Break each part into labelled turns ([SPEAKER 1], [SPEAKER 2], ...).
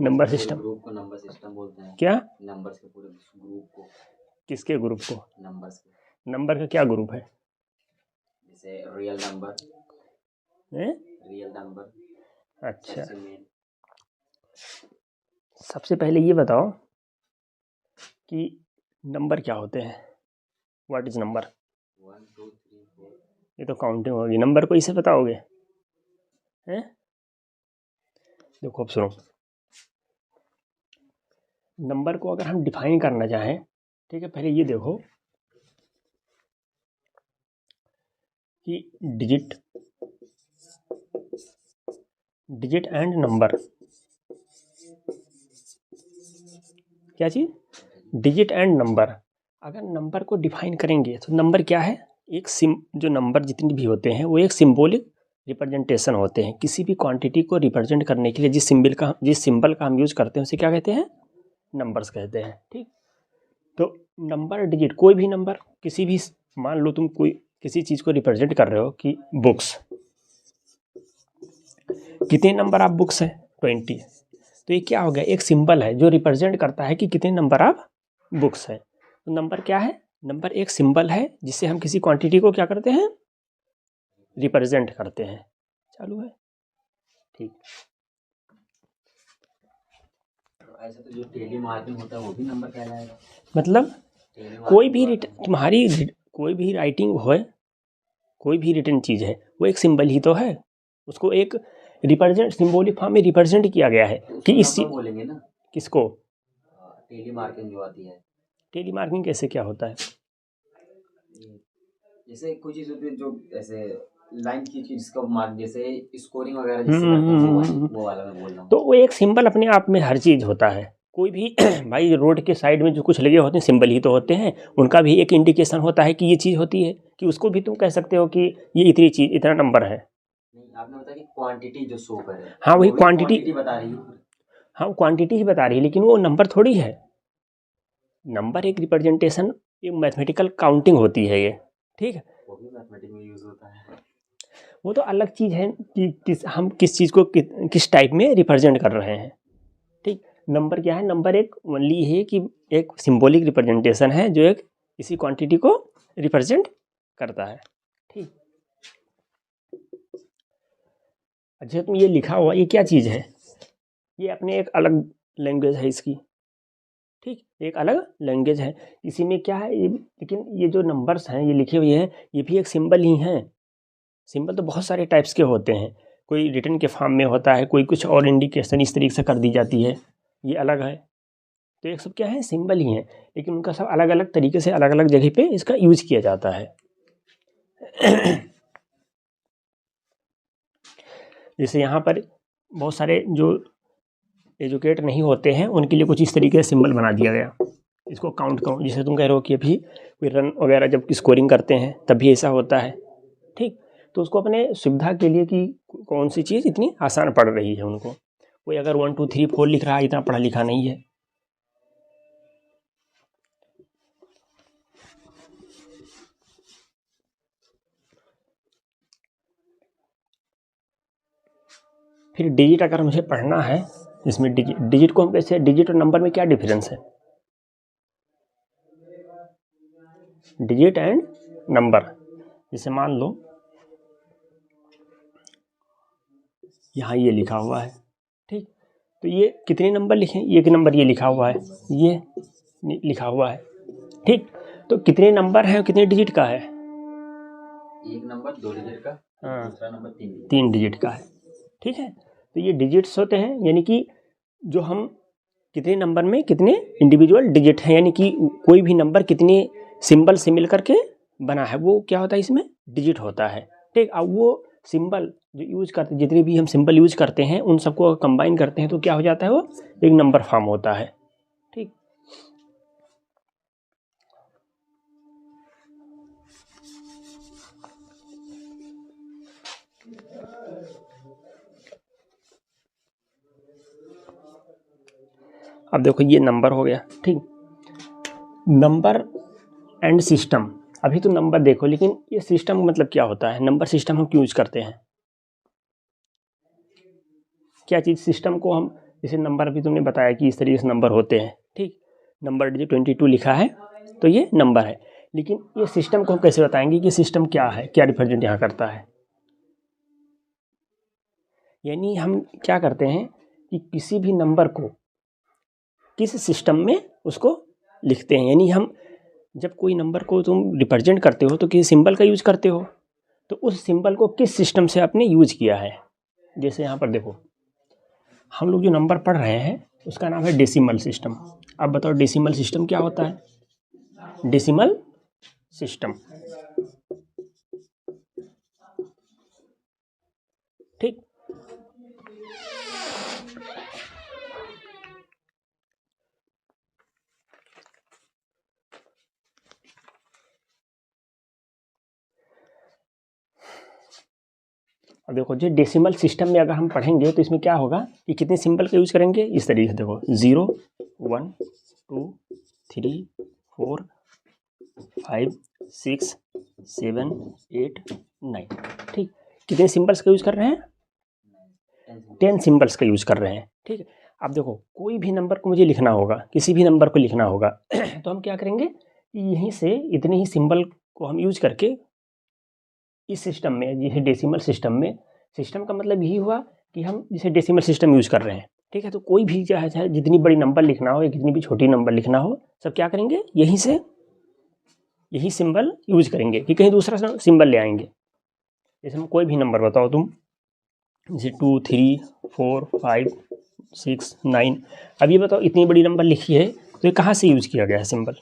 [SPEAKER 1] Number system,
[SPEAKER 2] group को number system बोलते हैं।
[SPEAKER 1] क्या?
[SPEAKER 2] नंबर्स के पूरे ग्रुप को।
[SPEAKER 1] किसके ग्रुप को?
[SPEAKER 2] नंबर्स के।
[SPEAKER 1] नंबर का क्या ग्रुप है?
[SPEAKER 2] जैसे रियल नंबर। Real number.
[SPEAKER 1] अच्छा,
[SPEAKER 2] सबसे मेन।
[SPEAKER 1] सबसे पहले ये बताओ कि नंबर क्या होते हैं? What is number?
[SPEAKER 2] 1 2 3 4।
[SPEAKER 1] ये तो काउंटिंग होगी, नंबर को इसे बताओगे? हैं? देखो अब सुनो, नंबर को अगर हम डिफाइन करना चाहें, ठीक है, पहले ये देखो कि डिजिट एंड नंबर, क्या चीज़? Digit and number. अगर नंबर को डिफाइन करेंगे तो नंबर क्या है? एक जो नंबर जितने भी होते हैं वो एक सिंबॉलिक रिप्रेजेंटेशन होते हैं। किसी भी क्वांटिटी को रिप्रेजेंट करने के लिए जिस सिंबल का हम यूज करते हैं उसे क्या कहते हैं? नंबर्स कहते हैं। ठीक, तो नंबर डिजिट, कोई भी नंबर, किसी भी, मान लो तुम कोई किसी चीज़ को रिप्रेजेंट कर रहे हो कि बुक्स, कितने नंबर आप बुक्स हैं? 20। तो ये क्या हो गया? एक सिंबल है जो रिप्रेजेंट करता है कि कितने नंबर आप बुक्स हैं। तो नंबर क्या है? नंबर एक सिंबल है जिससे हम किसी क्वांटिटी को क्या करते हैं? रिप्रेजेंट करते हैं। चालू है? ठीक।
[SPEAKER 2] ऐसा तो जो टेली मार्किंग होता है वो भी नंबर कहलाएगा।
[SPEAKER 1] मतलब कोई भी तुम्हारी कोई भी राइटिंग हो, कोई भी रिटन चीज़ है वो एक सिंबल ही तो है। उसको एक रिप्रेजेंट, सिंबॉलिक फॉर्म में रिप्रेजेंट किया गया है
[SPEAKER 2] तो
[SPEAKER 1] कि इस
[SPEAKER 2] बोलेंगे ना।
[SPEAKER 1] किसको?
[SPEAKER 2] टेली मार्किंग जो आती है।
[SPEAKER 1] टेली मार्किंग कैसे क्या होता है?
[SPEAKER 2] जैसे कोई चीज होती है जो ऐसे लाइन खींच के जिसका मार्क, जैसे स्कोरिंग वगैरह जिससे करते हैं वो वाला मैं बोल रहा हूँ।
[SPEAKER 1] तो वो एक सिंबल अपने आप में हर चीज़ होता है। कोई भी भाई रोड के साइड में जो कुछ लगे होते हैं सिंबल ही तो होते हैं, उनका भी एक इंडिकेशन होता है कि ये चीज़ होती है, कि उसको भी तुम कह सकते हो कि ये इतनी चीज़, इतना नंबर है।
[SPEAKER 2] नहीं, आपने बताया कि क्वांटिटी जो शो करे।
[SPEAKER 1] हाँ वही क्वांटिटी
[SPEAKER 2] बता रही है।
[SPEAKER 1] हाँ क्वांटिटी ही बता रही है, लेकिन वो नंबर थोड़ी है। नंबर एक रिप्रेजेंटेशन, एक मैथमेटिकल काउंटिंग होती है ये। ठीक है,
[SPEAKER 2] वो भी मैथमेटिक्स में यूज होता है।
[SPEAKER 1] वो तो अलग चीज़ है कि हम किस चीज़ को किस टाइप में रिप्रेजेंट कर रहे हैं। ठीक, नंबर क्या है? नंबर एक ओनली है कि एक सिंबॉलिक रिप्रेजेंटेशन है जो एक किसी क्वांटिटी को रिप्रेजेंट करता है। ठीक, अच्छा तुम ये लिखा हुआ ये क्या चीज़ है? ये अपने एक अलग लैंग्वेज है इसकी। ठीक, एक अलग लैंग्वेज है। इसी में क्या है ये, लेकिन ये जो नंबर्स हैं ये लिखे हुए हैं ये भी एक सिंबल ही हैं। सिंबल तो बहुत सारे टाइप्स के होते हैं, कोई रिटन के फॉर्म में होता है, कोई कुछ और इंडिकेशन इस तरीके से कर दी जाती है, ये अलग है। तो एक सब क्या है? सिंबल ही है, लेकिन उनका सब अलग अलग तरीके से अलग अलग जगह पे इसका यूज किया जाता है। जैसे यहाँ पर बहुत सारे जो एजुकेट नहीं होते हैं उनके लिए कुछ इस तरीके से सिंबल बना दिया गया, इसको काउंट जैसे तुम कह रहे हो कि अभी कोई रन वगैरह जब स्कोरिंग करते हैं तब भी ऐसा होता है। ठीक, तो उसको अपने सुविधा के लिए कि कौन सी चीज़ इतनी आसान पड़ रही है उनको, कोई अगर 1 2 3 4 लिख रहा है इतना पढ़ा लिखा नहीं है। फिर डिजिट अगर मुझे पढ़ना है, इसमें डिजिट को वैसे डिजिट और नंबर में क्या डिफरेंस है? डिजिट एंड नंबर, जैसे मान लो यहाँ ये लिखा हुआ है, ठीक, तो ये कितने नंबर लिखे? एक नंबर ये लिखा हुआ है, ये लिखा हुआ है, ठीक, तो कितने नंबर है और कितने डिजिट का है?
[SPEAKER 2] एक नंबर 2 डिजिट का, दूसरा नंबर
[SPEAKER 1] 3 डिजिट का है। ठीक है, तो ये डिजिट्स होते हैं, यानी कि जो हम कितने नंबर में कितने इंडिविजुअल डिजिट हैं, यानी कि कोई भी नंबर कितने सिंबल से मिल करके बना है वो क्या होता है? इसमें डिजिट होता है। ठीक, अब वो सिंबल जो यूज करते, जितने भी हम सिंबल यूज करते हैं उन सबको कंबाइन करते हैं तो क्या हो जाता है? वो एक नंबर फॉर्म होता है। ठीक, अब देखो ये नंबर हो गया। ठीक, नंबर एंड सिस्टम। अभी तो नंबर देखो, लेकिन ये सिस्टम मतलब क्या होता है, नंबर सिस्टम हम क्यों यूज करते हैं, क्या चीज़ सिस्टम को हम, जैसे नंबर अभी तुमने बताया कि इस तरीके से नंबर होते हैं, ठीक, नंबर डिजिट 22 लिखा है तो ये नंबर है, लेकिन ये सिस्टम को हम कैसे बताएंगे कि सिस्टम क्या है, क्या रिप्रेजेंट यहाँ करता है। यानी हम क्या करते हैं कि किसी भी नंबर को किस सिस्टम में उसको लिखते हैं, यानी हम जब कोई नंबर को तुम रिप्रेजेंट करते हो तो किसी सिंबल का यूज करते हो, तो उस सिंबल को किस सिस्टम से आपने यूज किया है। जैसे यहाँ पर देखो, हम लोग जो नंबर पढ़ रहे हैं उसका नाम है डेसिमल सिस्टम। अब बताओ डेसिमल सिस्टम क्या होता है। डेसिमल सिस्टम, ठीक, अब देखो जो डेसिमल सिस्टम में अगर हम पढ़ेंगे तो इसमें क्या होगा कि कितने सिंबल का यूज करेंगे, इस तरीके से देखो 0 1 2 3 4 5 6 7 8 9, ठीक, कितने सिंबल्स का यूज कर रहे हैं, 10 सिंबल्स का यूज कर रहे हैं, ठीक। अब देखो कोई भी नंबर को मुझे लिखना होगा, किसी भी नंबर को लिखना होगा तो हम क्या करेंगे कि यहीं से इतने ही सिंबल को हम यूज करके इस सिस्टम में, जैसे डेसिमल सिस्टम में, सिस्टम का मतलब यही हुआ कि हम जैसे डेसिमल सिस्टम यूज कर रहे हैं, ठीक है, तो कोई भी चाहे जितनी बड़ी नंबर लिखना हो या कितनी भी छोटी नंबर लिखना हो, सब क्या करेंगे यहीं से यही सिंबल यूज करेंगे कि कहीं दूसरा सिंबल ले आएंगे। जैसे हम कोई भी नंबर बताओ तुम, जैसे 2 3 4 5 6 9, अब ये बताओ इतनी बड़ी नंबर लिखी है तो ये कहाँ से यूज किया गया है सिंबल,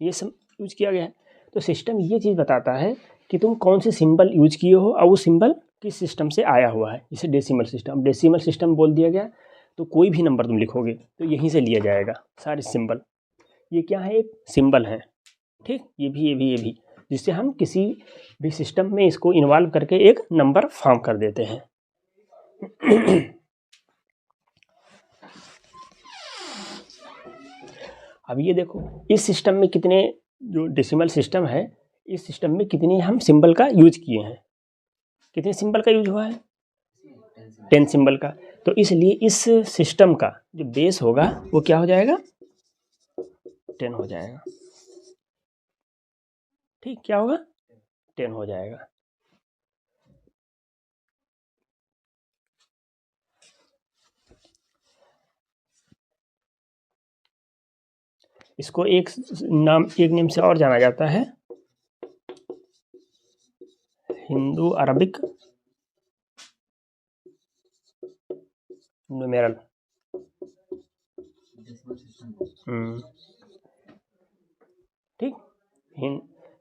[SPEAKER 1] ये सब यूज किया गया है। तो सिस्टम ये चीज़ बताता है कि तुम कौन से सिंबल यूज किए हो और वो सिंबल किस सिस्टम से आया हुआ है। जैसे डेसिमल सिस्टम, डेसिमल सिस्टम बोल दिया गया तो कोई भी नंबर तुम लिखोगे तो यहीं से लिया जाएगा सारे सिंबल। ये क्या है, एक सिंबल है, ठीक, ये भी, जिससे हम किसी भी सिस्टम में इसको इन्वॉल्व करके एक नंबर फॉर्म कर देते हैं। अब ये देखो इस सिस्टम में कितने, जो डेसिमल सिस्टम है इस सिस्टम में कितने हम सिंबल का यूज किए हैं, कितने सिंबल का यूज हुआ है, 10 सिंबल का। तो इसलिए इस सिस्टम का जो बेस होगा वो क्या हो जाएगा, 10 हो जाएगा, ठीक, क्या होगा 10 हो जाएगा। इसको एक नेम से और जाना जाता है, हिंदू अरबिक न्यूमेरल। ठीक,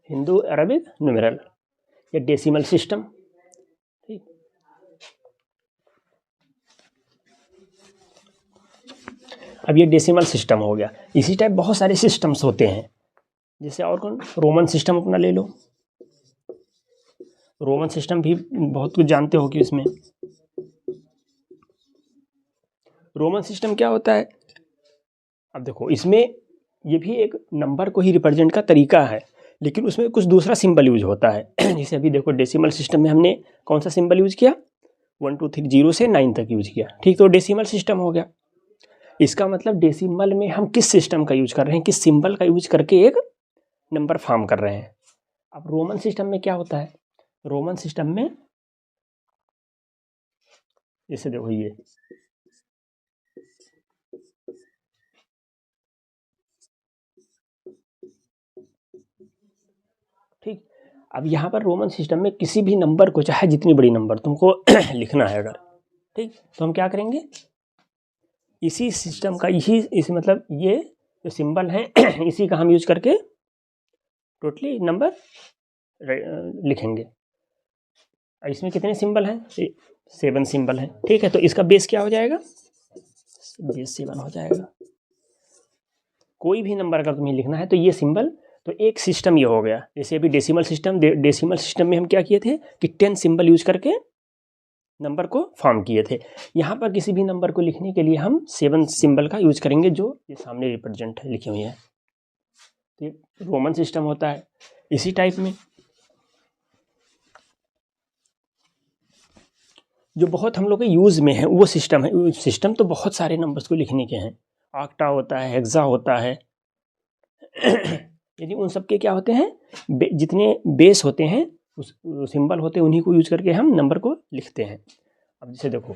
[SPEAKER 1] हिंदू अरबिक न्यूमेरल या डेसिमल सिस्टम, ठीक। अब ये डेसिमल सिस्टम हो गया। इसी टाइप बहुत सारे सिस्टम्स होते हैं, जैसे और कौन, रोमन सिस्टम अपना ले लो, रोमन सिस्टम भी बहुत कुछ जानते हो कि इसमें रोमन सिस्टम क्या होता है। अब देखो इसमें ये भी एक नंबर को ही रिप्रेजेंट का तरीका है, लेकिन उसमें कुछ दूसरा सिंबल यूज होता है। जैसे अभी देखो डेसिमल सिस्टम में हमने कौन सा सिंबल यूज किया, 1 2 3 0 से 9 तक यूज किया, ठीक, तो डेसिमल सिस्टम हो गया। इसका मतलब डेसिमल में हम किस सिस्टम का यूज कर रहे हैं, किस सिंबल का यूज करके एक नंबर फॉर्म कर रहे हैं। अब रोमन सिस्टम में क्या होता है, रोमन सिस्टम में जैसे देखो ये ठीक, अब यहाँ पर रोमन सिस्टम में किसी भी नंबर को, चाहे जितनी बड़ी नंबर तुमको लिखना है अगर, ठीक, तो हम क्या करेंगे, इसी सिस्टम का इसी मतलब ये जो सिंबल है इसी का हम यूज करके टोटली नंबर लिखेंगे। इसमें कितने सिंबल हैं, 7 सिंबल हैं, ठीक है, तो इसका बेस क्या हो जाएगा, बेस 7 हो जाएगा। कोई भी नंबर अगर तुम्हें लिखना है तो ये सिंबल, तो एक सिस्टम ये हो गया। जैसे अभी डेसिमल सिस्टम में हम क्या किए थे कि 10 सिंबल यूज करके नंबर को फॉर्म किए थे। यहाँ पर किसी भी नंबर को लिखने के लिए हम 7 सिंबल का यूज करेंगे, जो ये सामने रिप्रेजेंट है लिखी हुई है। तो ये रोमन सिस्टम होता है। इसी टाइप में जो बहुत हम लोग के यूज़ में है वो सिस्टम है। सिस्टम तो बहुत सारे नंबर्स को लिखने के हैं, ऑक्टा होता है, हेक्सा होता है यदि उन सब के क्या होते हैं, जितने बेस होते हैं, उस सिंबल होते हैं, उन्हीं को यूज करके हम नंबर को लिखते हैं। अब जैसे देखो,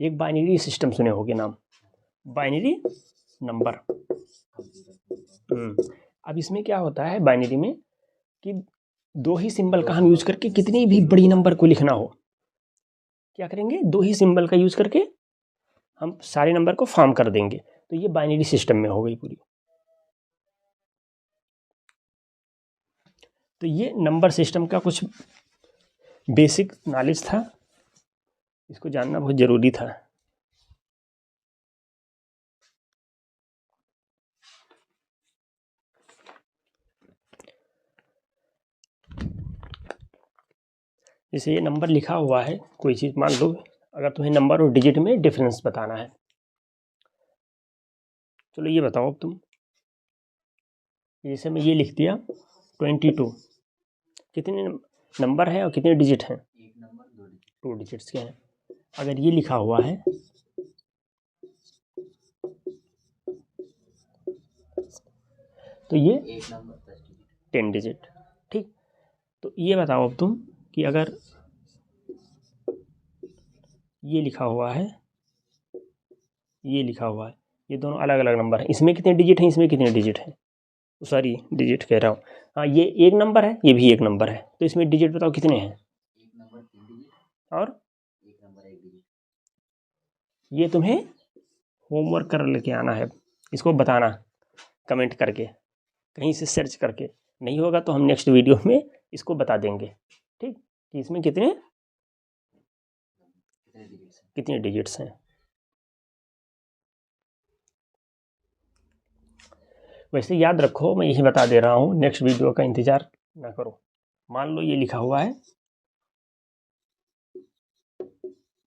[SPEAKER 1] एक बाइनरी सिस्टम सुने होगे नाम, बाइनरी नंबर। अब इसमें क्या होता है बाइनरी में कि दो ही सिंबल का हम यूज करके कितनी भी बड़ी नंबर को लिखना हो, क्या करेंगे, दो ही सिंबल का यूज करके हम सारे नंबर को फॉर्म कर देंगे। तो ये बाइनरी सिस्टम में हो गई पूरी। तो ये नंबर सिस्टम का कुछ बेसिक नॉलेज था, इसको जानना बहुत ज़रूरी था। जैसे ये नंबर लिखा हुआ है, कोई चीज़ मान लो, अगर तुम्हें नंबर और डिजिट में डिफरेंस बताना है, चलो ये बताओ अब तुम, जैसे मैं ये लिख दिया 22, कितने नंबर है और कितने डिजिट हैं?
[SPEAKER 2] एक नंबर
[SPEAKER 1] 2 डिजिट्स के हैं। अगर ये लिखा हुआ है तो ये
[SPEAKER 2] एक नंबर
[SPEAKER 1] 10 डिजिट। ठीक, तो ये बताओ अब तुम कि अगर ये लिखा हुआ है, ये लिखा हुआ है, ये दोनों अलग अलग नंबर हैं, इसमें कितने डिजिट हैं, इसमें कितने डिजिट हैं, सॉरी डिजिट कह रहा हूँ, हाँ ये एक नंबर है, ये भी एक नंबर है, तो इसमें डिजिट बताओ कितने हैं?
[SPEAKER 2] एक नंबर 3 डिजिट
[SPEAKER 1] और
[SPEAKER 2] एक नंबर 1 डिजिट।
[SPEAKER 1] ये तुम्हें होमवर्क कर लेके आना है, इसको बताना कमेंट करके, कहीं से सर्च करके, नहीं होगा तो हम नेक्स्ट वीडियो में इसको बता देंगे, ठीक, कि इसमें कितने डिजिट्स हैं। वैसे याद रखो, मैं यही बता दे रहा हूँ, नेक्स्ट वीडियो का इंतज़ार ना करो। मान लो ये लिखा हुआ है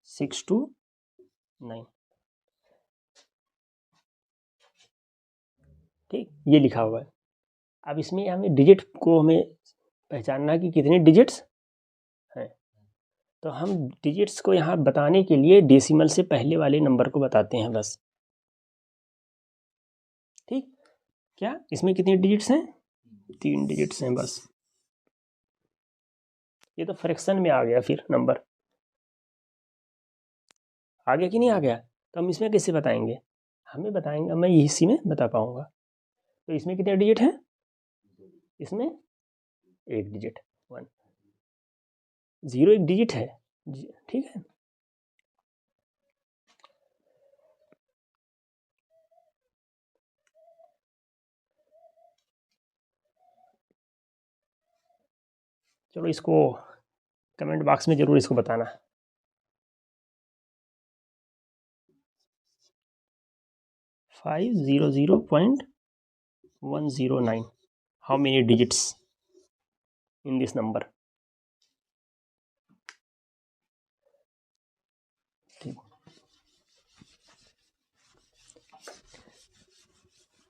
[SPEAKER 1] 629, ठीक, ये लिखा हुआ है। अब इसमें हमें डिजिट को हमें पहचानना कि कितने डिजिट्स हैं, तो हम डिजिट्स को यहाँ बताने के लिए डेसिमल से पहले वाले नंबर को बताते हैं बस, ठीक। क्या इसमें कितने डिजिट्स हैं? 3 डिजिट्स हैं बस। ये तो फ्रैक्शन में आ गया, फिर नंबर आ गया कि नहीं आ गया, तो हम इसमें कैसे बताएंगे, हमें बताएंगे, मैं इसी में बता पाऊंगा। तो इसमें कितने डिजिट हैं? इसमें 1 डिजिट, 1, 0 एक डिजिट है, ठीक है। चलो इसको कमेंट बॉक्स में ज़रूर इसको बताना। $500.109, how many digits in this number? ठीक,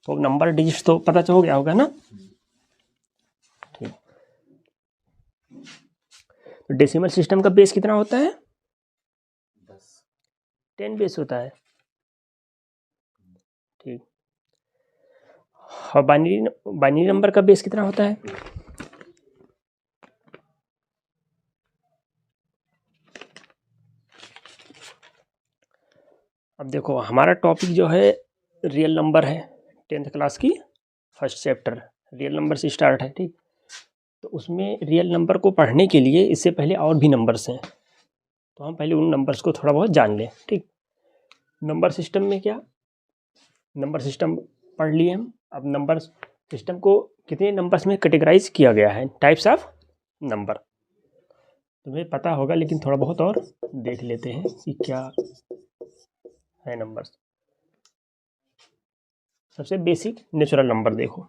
[SPEAKER 1] तो नंबर डिजिट्स तो पता चल गया होगा ना, ठीक। तो डेसिमल सिस्टम का बेस कितना होता है? 10 बेस होता है, ठीक। और बाइनरी नंबर का बेस कितना होता है? अब देखो, हमारा टॉपिक जो है रियल नंबर है, 10th क्लास की फर्स्ट चैप्टर रियल नंबर से स्टार्ट है, ठीक। तो उसमें रियल नंबर को पढ़ने के लिए इससे पहले और भी नंबर्स हैं, तो हम पहले उन नंबर्स को थोड़ा बहुत जान लें, ठीक। नंबर सिस्टम में क्या, नंबर सिस्टम पढ़ लिए हम। अब नंबर सिस्टम को कितने नंबर्स में कैटेगराइज किया गया है, टाइप्स ऑफ नंबर, तुम्हें पता होगा, लेकिन थोड़ा बहुत और देख लेते हैं कि क्या है नंबर्स। सबसे बेसिक नेचुरल नंबर देखो,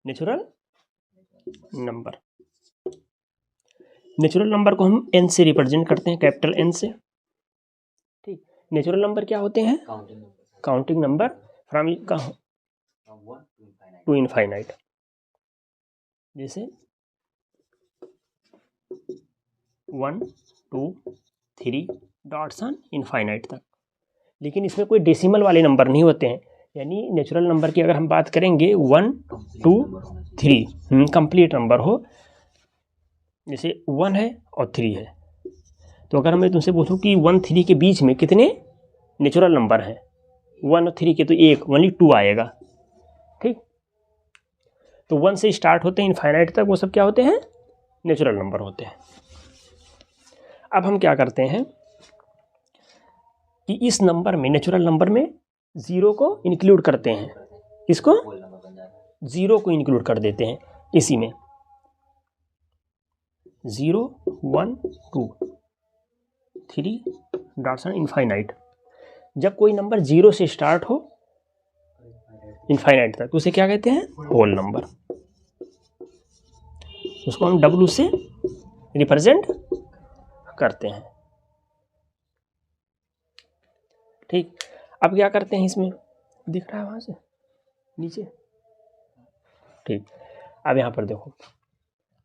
[SPEAKER 1] नेचुरल नंबर, नेचुरल नंबर को हम n से रिप्रेजेंट करते हैं, कैपिटल N से, ठीक। नेचुरल नंबर क्या होते हैं? Counting number from to infinite, जैसे 1 2 3 डॉट्स ऑन इनफाइनाइट तक। लेकिन इसमें कोई डेसिमल वाले नंबर नहीं होते हैं, यानी नेचुरल नंबर की अगर हम बात करेंगे 1 2 3 कंप्लीट नंबर हो, जैसे 1 है और 3 है, तो अगर मैं तुमसे पूछूं कि 1 3 के बीच में कितने नेचुरल नंबर हैं, 1 और 3 के, तो एक ओनली 2 आएगा। ठीक, तो 1 से स्टार्ट होते हैं इनफाइनाइट तक, वो सब क्या होते हैं, नेचुरल नंबर होते हैं। अब हम क्या करते हैं कि इस नंबर में, नेचुरल नंबर में, ज़ीरो को इंक्लूड करते हैं। इसको ज़ीरो को इंक्लूड कर देते हैं इसी में, 0 1 2 3 डॉट्स ऑन इनफाइनाइट। जब कोई नंबर 0 से स्टार्ट हो इनफाइनाइट तक, उसे क्या कहते हैं, होल नंबर। उसको हम W से रिप्रेजेंट करते हैं। ठीक, अब क्या करते हैं, इसमें दिख रहा है वहाँ से नीचे। ठीक, अब यहाँ पर देखो,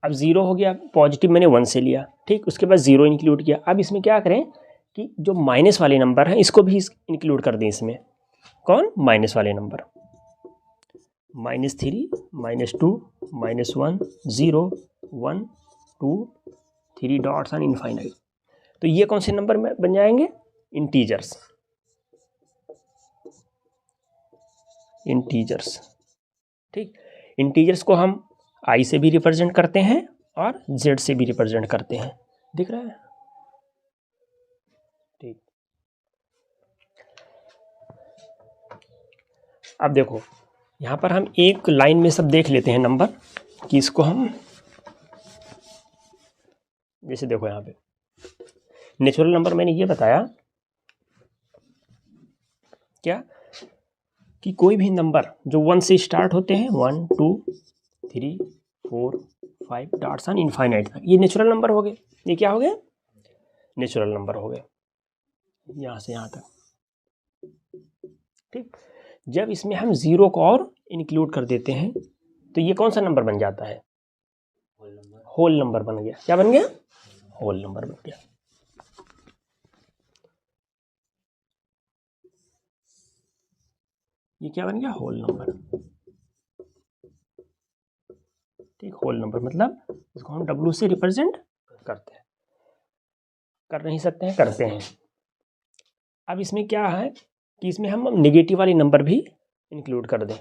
[SPEAKER 1] अब 0 हो गया, पॉजिटिव मैंने 1 से लिया, ठीक, उसके बाद 0 इंक्लूड किया। अब इसमें क्या करें कि जो माइनस वाले नंबर हैं इसको भी इंक्लूड कर दें इसमें। कौन, माइनस वाले नंबर, -3 -2 -1 0 1 2 3 डॉट्स ऑन इनफाइनाइट। तो ये कौन से नंबर में बन जाएंगे, इंटीजर्स। इंटीजर्स, ठीक, इंटीजर्स को हम I से भी रिप्रेजेंट करते हैं और Z से भी रिप्रेजेंट करते हैं, दिख रहा है। ठीक, अब देखो यहाँ पर हम एक लाइन में सब देख लेते हैं नंबर, कि इसको हम, जैसे देखो यहाँ पे नेचुरल नंबर मैंने ये बताया क्या, कि कोई भी नंबर जो 1 से स्टार्ट होते हैं, 1 2 3 4 5 डॉट्स ऑन इनफाइनाइट तक, ये नेचुरल नंबर हो गए। ये क्या हो गए, नेचुरल नंबर हो गए, यहाँ से यहाँ तक। ठीक, जब इसमें हम 0 को और इंक्लूड कर देते हैं तो ये कौन सा नंबर बन जाता है, होल नंबर बन गया। क्या बन गया, होल नंबर बन गया। ये क्या बन गया, होल नंबर। ठीक, होल नंबर मतलब इसको हम W से रिप्रेजेंट करते हैं, कर नहीं सकते हैं, करते हैं। अब इसमें क्या है कि इसमें हम नेगेटिव वाले नंबर भी इंक्लूड कर दें,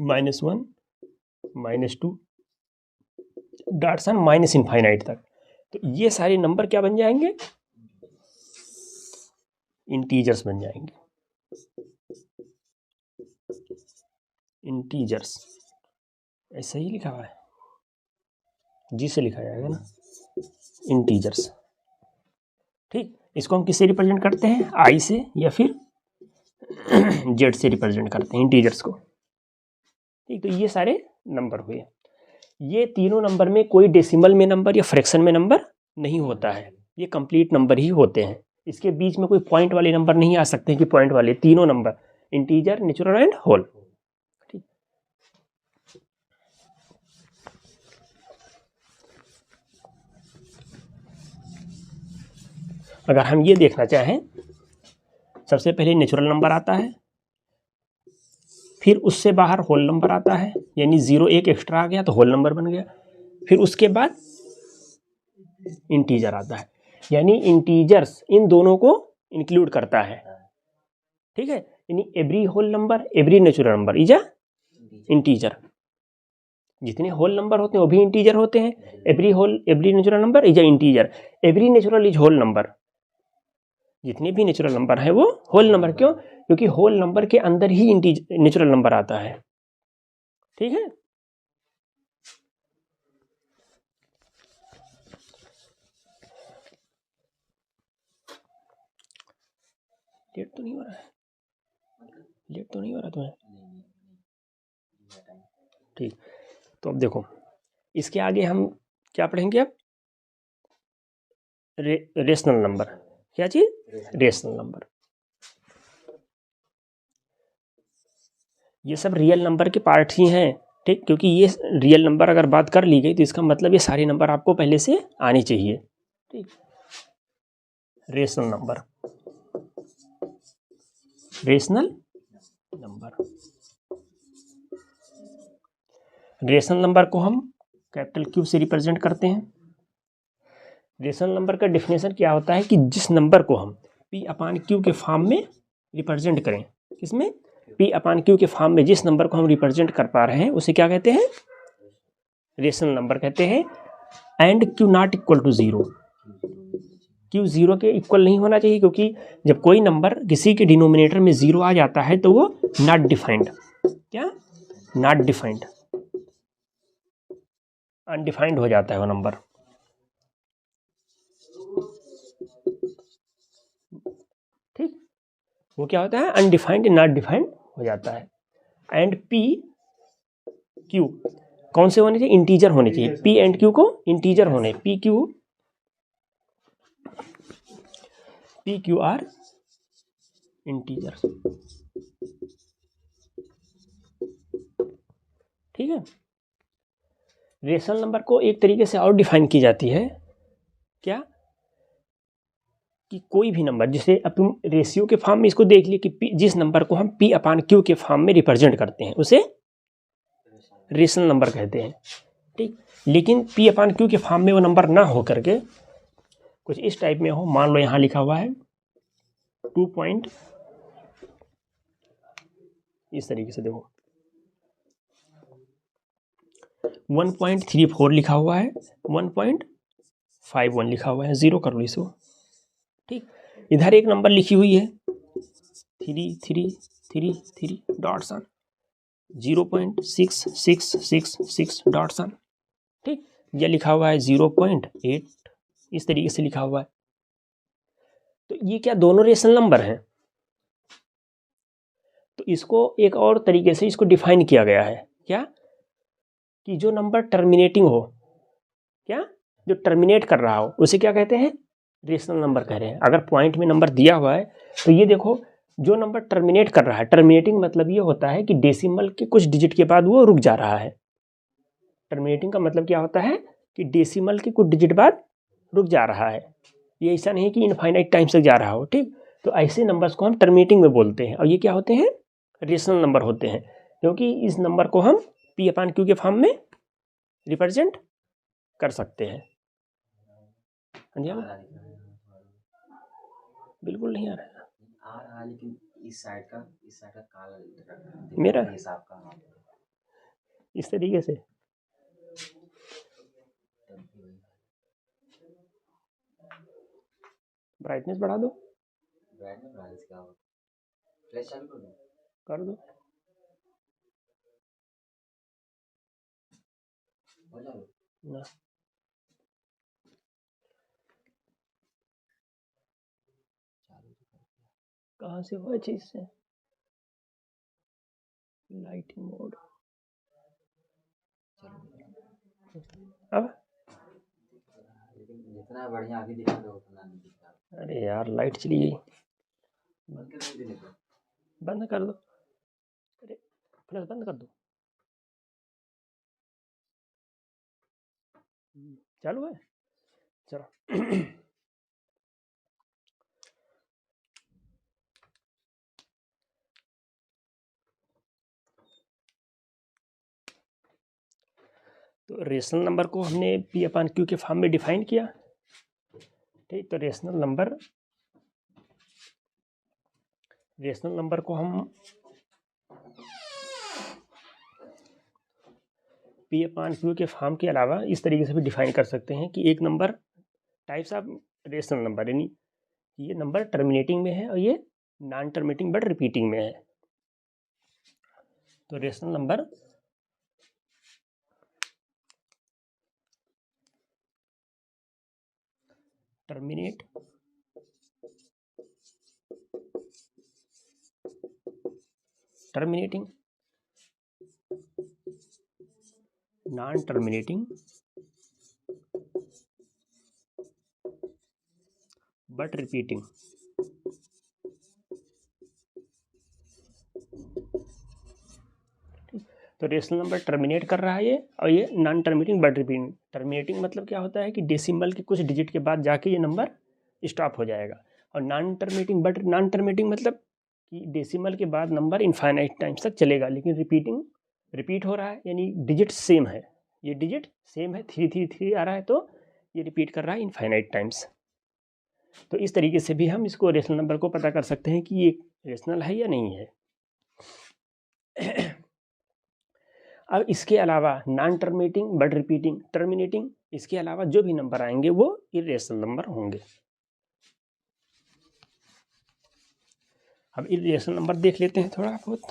[SPEAKER 1] -1 -2 डॉट्स ऑन माइनस इनफाइनाइट तक, तो ये सारे नंबर क्या बन जाएंगे, इंटीजर्स बन जाएंगे। इंटीजर्स ऐसा ही लिखा हुआ है, जी से लिखा जाएगा ना, इंटीजर्स। ठीक, इसको हम किससे रिप्रेजेंट करते हैं, I से या फिर Z से रिप्रेजेंट करते हैं इंटीजर्स को। ठीक, तो ये सारे नंबर हुए। ये तीनों नंबर में कोई डेसिमल में नंबर या फ्रैक्शन में नंबर नहीं होता है, ये कंप्लीट नंबर ही होते हैं। इसके बीच में कोई पॉइंट वाले नंबर नहीं आ सकते कि पॉइंट वाले, तीनों number, integer, natural and whole. ठीक, अगर हम ये देखना चाहें, सबसे पहले नेचुरल नंबर आता है, फिर उससे बाहर होल नंबर आता है, यानी 0 एक एक्स्ट्रा आ गया तो होल नंबर बन गया। फिर उसके बाद इंटीजर आता है, यानी इंटीजर्स इन दोनों को इंक्लूड करता है। ठीक है, यानी every whole number, every natural number is a integer. जितने होल नंबर होते हैं वो भी इंटीजर होते हैं। Every natural number is a integer, every natural is whole number. जितने भी नेचुरल नंबर है वो होल नंबर, क्यों, क्योंकि होल नंबर के अंदर ही नेचुरल नंबर आता है। ठीक है, लेट तो नहीं हो रहा है, लेट तो नहीं हो रहा तुम्हें। ठीक, तो अब देखो इसके आगे हम क्या पढ़ेंगे, अब रेशनल नंबर। क्या चीज, रेशनल नंबर। ये सब रियल नंबर के पार्ट ही हैं, ठीक, क्योंकि ये रियल नंबर अगर बात कर ली गई तो इसका मतलब ये सारे नंबर आपको पहले से आने चाहिए, ठीक। Rational number, rational number, rational number को हम कैपिटल क्यू से रिप्रेजेंट करते हैं। रेशनल नंबर का डेफिनेशन क्या होता है कि जिस नंबर को हम पी अपान क्यू के फॉर्म में रिप्रेजेंट करें, किसमें, पी अपान क्यू के फॉर्म में जिस नंबर को हम रिप्रेजेंट कर पा रहे हैं उसे क्या कहते हैं, रेशनल नंबर कहते हैं। And q not equal to zero, q zero के इक्वल नहीं होना चाहिए, क्योंकि जब कोई नंबर किसी के डिनोमिनेटर में जीरो आ जाता है तो वो नॉट डिफाइंड, क्या, नॉट डिफाइंड, अनडिफाइंड हो जाता है वो नंबर, ठीक, वो क्या होता है, अनडिफाइंड, नॉट डिफाइंड हो जाता है। एंड पी क्यू कौन से होने चाहिए, इंटीजर होने चाहिए, पी एंड क्यू को इंटीजर होने, पी क्यू आर इंटीजर, ठीक है। रेशनल नंबर को एक तरीके से और डिफाइन की जाती है, क्या, कि कोई भी नंबर, जिसे अब तुम रेशियो के फॉर्म में इसको देख लिए कि जिस नंबर को हम पी अपान क्यू के फॉर्म में रिप्रेजेंट करते हैं उसे रेशनल नंबर कहते हैं, ठीक। लेकिन पी अपान क्यू के फॉर्म में वो नंबर ना हो करके कुछ इस टाइप में हो, मान लो यहाँ लिखा हुआ है 2 पॉइंट, इस तरीके से देखो 1.34 लिखा हुआ है, 1.51 लिखा हुआ है, जीरो कर लो इसको, ठीक। इधर एक नंबर लिखी हुई है 3 डॉट्स ऑन 0.6666 डॉट्स ऑन, ठीक। यह लिखा हुआ है 0.8, इस तरीके से लिखा हुआ है। तो ये क्या दोनों रेशनल नंबर हैं, तो इसको एक और तरीके से इसको डिफाइन किया गया है, क्या, कि जो नंबर टर्मिनेटिंग हो, क्या, जो टर्मिनेट कर रहा हो उसे क्या कहते हैं, रेशनल नंबर कह रहे हैं। अगर पॉइंट में नंबर दिया हुआ है तो ये देखो जो नंबर टर्मिनेट कर रहा है, टर्मिनेटिंग मतलब ये होता है कि डेसिमल के कुछ डिजिट के बाद वो रुक जा रहा है। टर्मिनेटिंग का मतलब क्या होता है कि डेसिमल के कुछ डिजिट बाद रुक जा रहा है, ये ऐसा नहीं कि इनफाइनाइट टाइम तक जा रहा हो, ठीक। तो ऐसे नंबर्स को हम टर्मिनेटिंग में बोलते हैं, और ये क्या होते हैं, रेशनल नंबर होते हैं, क्योंकि इस नंबर को हम पी अपान क्यू के फॉर्म में रिप्रेजेंट कर सकते हैं। बिल्कुल नहीं आ रहा है,
[SPEAKER 2] लेकिन इस साइड का काला
[SPEAKER 1] मेरा
[SPEAKER 2] हिसाब का,
[SPEAKER 1] इस तरीके से ब्राइटनेस बढ़ा दो,
[SPEAKER 2] ब्राइटनेस क्या हो, फ्लैश चालू
[SPEAKER 1] कर दो, ना कहाँ से हुआ चीज से, लाइटिंग मोड, अब
[SPEAKER 2] जितना बढ़िया अभी दिखा दो उतना नहीं दिखता।
[SPEAKER 1] अरे यार लाइट चली गई, बंद कर दो, अरे फ्लैश बंद कर दो, चालू है, चलो। तो रेशनल नंबर को हमने पी अपान क्यू के फॉर्म में डिफाइन किया, ठीक। तो रेशनल नंबर को हम पी अपान क्यू के फॉर्म के अलावा इस तरीके से भी डिफाइन कर सकते हैं कि एक number types of rational number, यानी ये नंबर टर्मिनेटिंग में है और ये नॉन टर्मिनेटिंग बट रिपीटिंग में है। तो rational number terminate, terminating, non terminating but repeating, तो रेशनल नंबर टर्मिनेट कर रहा है ये, और ये non terminating but repeating. Terminating मतलब क्या होता है कि डेसिमल के कुछ डिजिट के बाद जाके ये नंबर स्टॉप हो जाएगा, और नॉन टर्मिनेटिंग मतलब कि डेसिमल के बाद नंबर इनफाइनाइट टाइम्स तक चलेगा, लेकिन रिपीट हो रहा है, यानी डिजिट सेम है, ये डिजिट सेम है, 333 आ रहा है, तो ये रिपीट कर रहा है इनफाइनाइट टाइम्स। तो इस तरीके से भी हम इसको रेशनल नंबर को पता कर सकते हैं कि ये रेशनल है या नहीं है। अब इसके अलावा non terminating but repeating, terminating, इसके अलावा जो भी नंबर आएंगे वो इर्रेशनल नंबर होंगे। अब इर्रेशनल नंबर देख लेते हैं थोड़ा बहुत।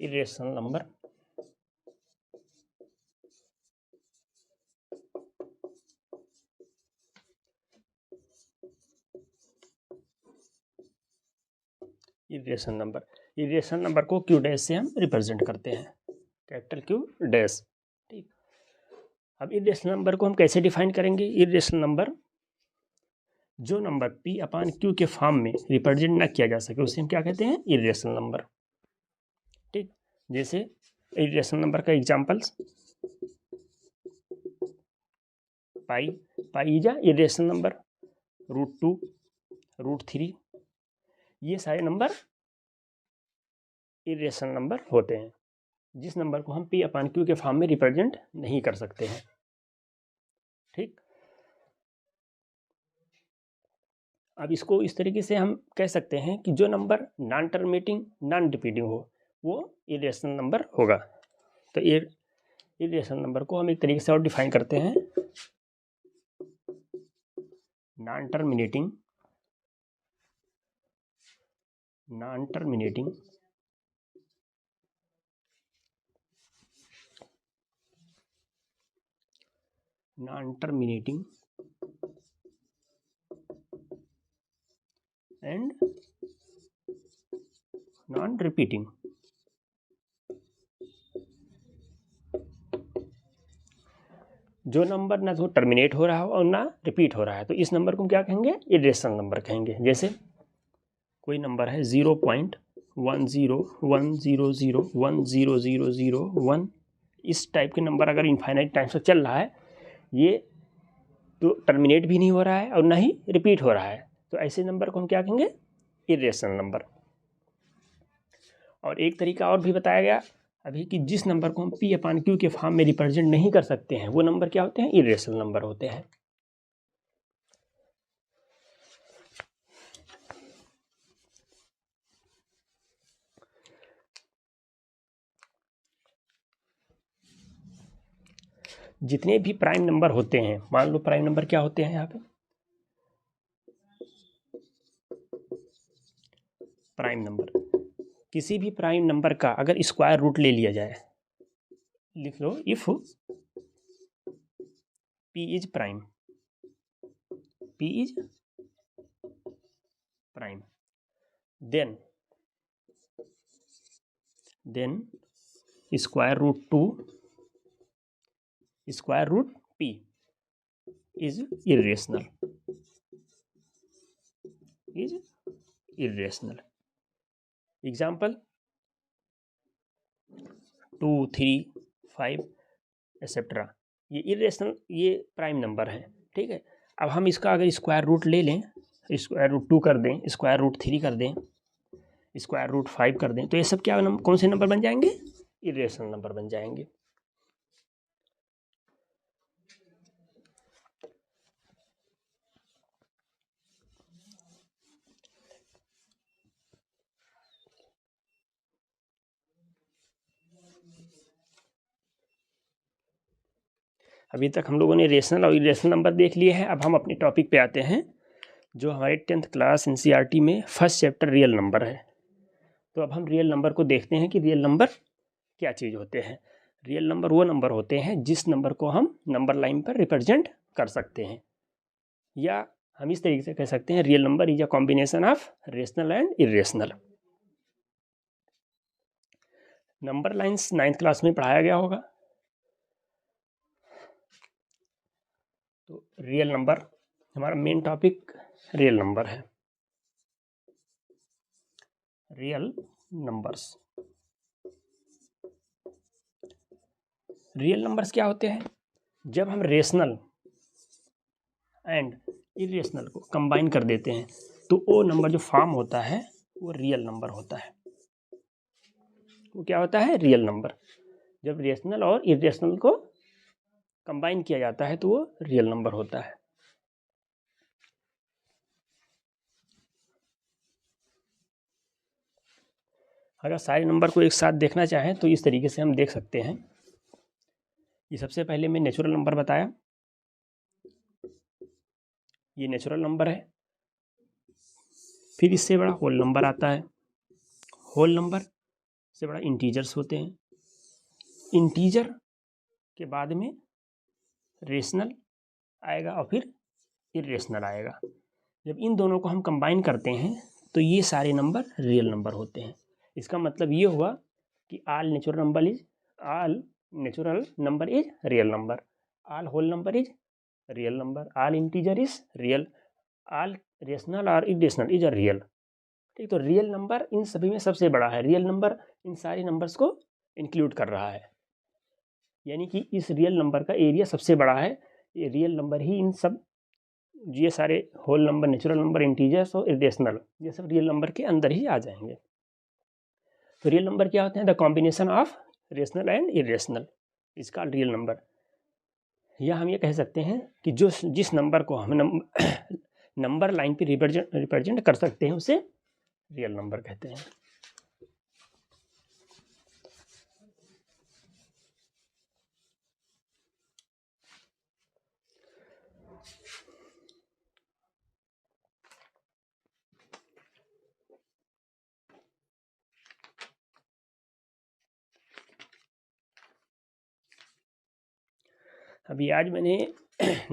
[SPEAKER 1] इर्रेशनल नंबर, इर्रेशनल नंबर को क्यू डैश से हम रिप्रेजेंट करते हैं, कैपिटल क्यू डैश। ठीक, अब इर्रेशनल नंबर को हम कैसे डिफाइन करेंगे? इर्रेशनल नंबर, जो नंबर पी अपान क्यू के फॉर्म में रिप्रेजेंट ना किया जा सके उसे हम क्या कहते हैं? Irrational number. ठीक, जैसे इर्रेशनल नंबर का examples, pi is a irrational number, √2, √3, ये सारे नंबर इर्रेशनल नंबर होते हैं, जिस नंबर को हम पी अपान क्यू के फॉर्म में रिप्रेजेंट नहीं कर सकते हैं। ठीक, अब इसको इस तरीके से हम कह सकते हैं कि जो number non terminating non repeating हो वो इर्रेशनल नंबर होगा। तो इर्रेशनल नंबर को हम एक तरीके से और डिफाइन करते हैं, non terminating non terminating and non repeating. जो नंबर ना तो टर्मिनेट हो रहा हो और ना रिपीट हो रहा है, तो इस नंबर को क्या कहेंगे? इर्रेशनल नंबर कहेंगे। जैसे कोई नंबर है 0.100100100001, इस टाइप के नंबर अगर इनफाइनाइट टाइम से चल रहा है, ये तो टर्मिनेट भी नहीं हो रहा है और ना ही रिपीट हो रहा है, तो ऐसे नंबर को हम क्या कहेंगे? Irrational number. और एक तरीका और भी बताया गया अभी कि जिस नंबर को हम पी अपान क्यू के फॉर्म में रिप्रेजेंट नहीं कर सकते हैं वो नंबर क्या होते हैं? इर्रेशनल नंबर होते हैं। जितने भी प्राइम नंबर होते हैं, मान लो प्राइम नंबर क्या होते हैं यहाँ पे? प्राइम नंबर, किसी भी प्राइम नंबर का अगर स्क्वायर रूट ले लिया जाए, लिख लो if p is prime, then square root p is irrational, example 2, 3, 5 etcetera, ये इर्रेशनल, ये प्राइम नंबर है। ठीक है, अब हम इसका अगर स्क्वायर रूट ले लें, स्क्वायर रूट 2 कर दें, स्क्वायर रूट 3 कर दें, स्क्वायर रूट 5 कर दें, तो ये सब क्या कौन से नंबर बन जाएंगे? इर्रेशनल नंबर बन जाएंगे। अभी तक हम लोगों ने रेशनल और इरेशनल नंबर देख लिए हैं। अब हम अपने टॉपिक पे आते हैं, जो हमारे 10th क्लास NCERT में फर्स्ट चैप्टर रियल नंबर है। तो अब हम रियल नंबर को देखते हैं कि रियल नंबर क्या चीज़ होते हैं। रियल नंबर वो नंबर होते हैं जिस नंबर को हम नंबर लाइन पर रिप्रेजेंट कर सकते हैं। या हम इस तरीके से कह सकते हैं real number is a combination of rational and irrational. Number lines 9th class में पढ़ाया गया होगा। तो रियल नंबर हमारा मेन टॉपिक रियल नंबर है। रियल नंबर्स, रियल नंबर्स क्या होते हैं? जब हम रेशनल एंड इरेशनल को कंबाइन कर देते हैं तो वो नंबर जो फॉर्म होता है वो रियल नंबर होता है। वो क्या होता है? Real number. जब रेशनल और इरेशनल को कंबाइन किया जाता है तो वो रियल नंबर होता है। अगर सारे नंबर को एक साथ देखना चाहें तो इस तरीके से हम देख सकते हैं। ये सबसे पहले मैं नेचुरल नंबर बताया, ये नेचुरल नंबर है। फिर इससे बड़ा होल नंबर आता है, होल नंबर से बड़ा इंटीजर्स होते हैं, इंटीजर के बाद में रेशनल आएगा और फिर इरेशनल आएगा। जब इन दोनों को हम कंबाइन करते हैं तो ये सारे नंबर रियल नंबर होते हैं। इसका मतलब ये हुआ कि all natural number is real number, all whole number is real number, all integer is real, all rational और इरेशनल इज अ रियल। ठीक, तो रियल नंबर इन सभी में सबसे बड़ा है। रियल नंबर इन सारे नंबर्स को इंक्लूड कर रहा है, यानी कि इस रियल नंबर का एरिया सबसे बड़ा है। ये रियल नंबर ही इन सब, ये सारे whole number, natural number, integers और इरेशनल, ये सब रियल नंबर के अंदर ही आ जाएंगे। तो रियल नंबर क्या होते हैं? The combination of rational and irrational is called real number. या हम ये कह सकते हैं कि जो जिस नंबर को हम नंबर लाइन पे रिप्रेजेंट कर सकते हैं उसे रियल नंबर कहते हैं। अभी आज मैंने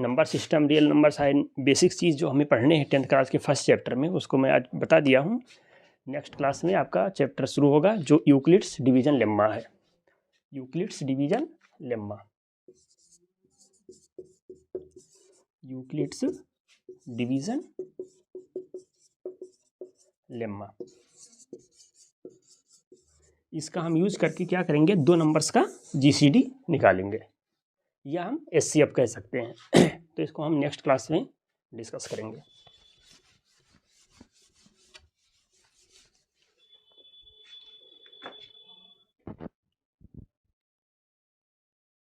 [SPEAKER 1] number system, real number sign, basic चीज़ जो हमें पढ़ने हैं 10th क्लास के फर्स्ट चैप्टर में, उसको मैं आज बता दिया हूँ। नेक्स्ट क्लास में आपका चैप्टर शुरू होगा जो यूक्लिड्स डिवीजन लेम्मा है। Euclid's division lemma, Euclid's division lemma. इसका हम यूज करके क्या करेंगे? दो नंबर्स का जीसीडी निकालेंगे, या हम एचसीएफ कह सकते हैं। तो इसको हम नेक्स्ट क्लास में डिस्कस करेंगे।